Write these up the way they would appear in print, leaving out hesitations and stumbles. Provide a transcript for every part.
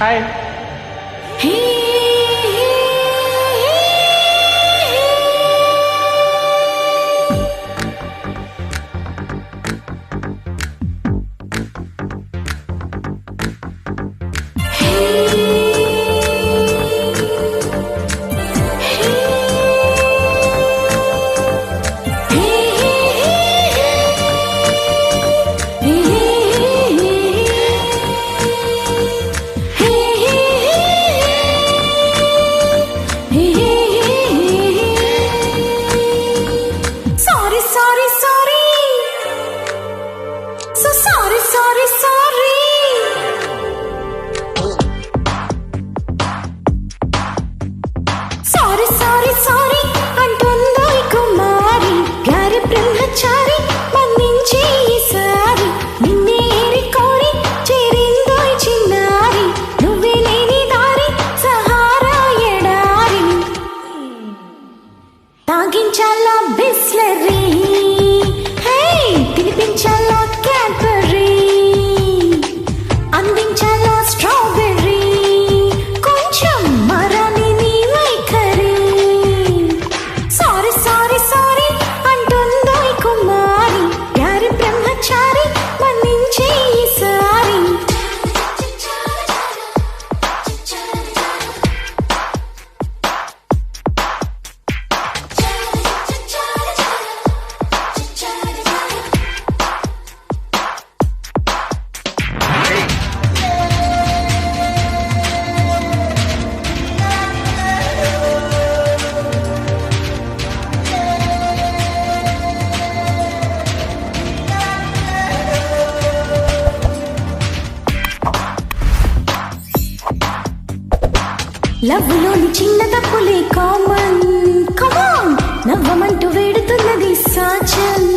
Hi. తాగించాలా Bisleri, తినిపించాలా Cadbury, అందించాలా strawberry, కొంచెం మరాని నీ వైఖరి. సారీ సారీ సారీ అంటుందో ఈ కుమారి, యారి బ్రహ్మచారి మన్నించే ఈసారి. లవ్వులోని చిన్న తప్పులే కామన్, కమాన్ నవ్వమంటూ వేడుతున్నది సాచన్.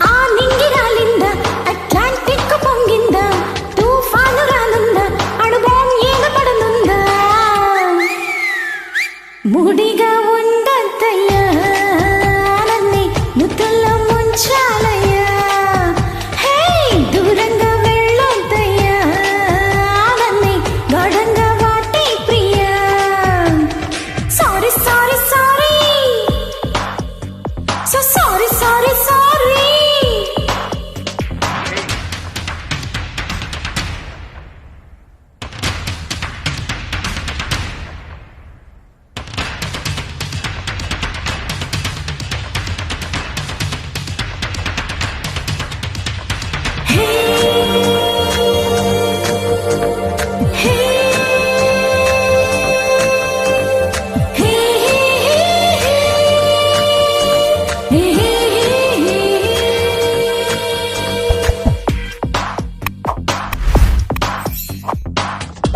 ఆ నింగి రాలిందా, అట్లాంటిక్ పొంగిందా, తుఫాను రానుందా, అణుబాం ఏగపడనుందా. ముడిగా ఉండద్దయ్యా, నన్నే ముద్దుల్లో ముంచాలయ్యా. హే దూరంగా వెళ్ళొద్దయ్యా, నన్నే గాఢంగా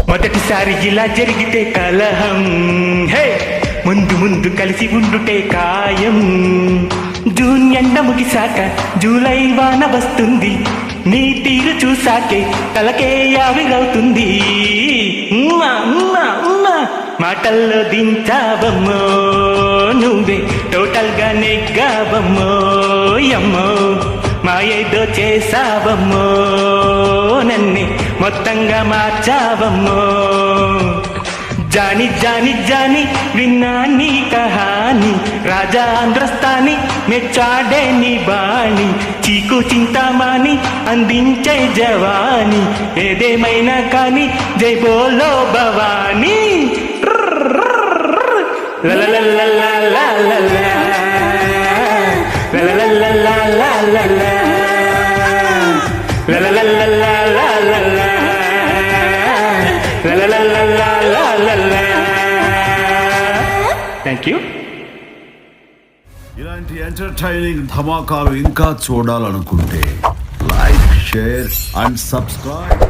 మొదటిసారి ఇలా జరిగితే కలహం, హే ముందు ముందు కలిసి ఉండుటే ఖాయం. జూన్ ఎండ ముగిసాక జూలై వాన వస్తుంది, నీ తీరు చూసాకే తలకే యావిరవుతుంది. మాటల్లో దించావమ్మో నువ్వే టోటల్ గా నెగ్గావమ్మో యమ్మో. మాయేదో చేసావమ్మో నన్నే మొత్తంగా మార్చావమ్మో. జాని జాని జాని విన్నా నీ కహాని, రాజా ఆంధ్రస్థాని మెచ్చాడే నీ బాణి. చీకు చింతామాని అందించే జవాని, ఏదేమైనా కాని జై బోలో భవానీ. Thank you. ఇలాంటి ఎంటర్టైనింగ్ ధమాకాలు ఇంకా చూడాలనుకుంటే లైక్, షేర్ అండ్ సబ్స్క్రైబ్.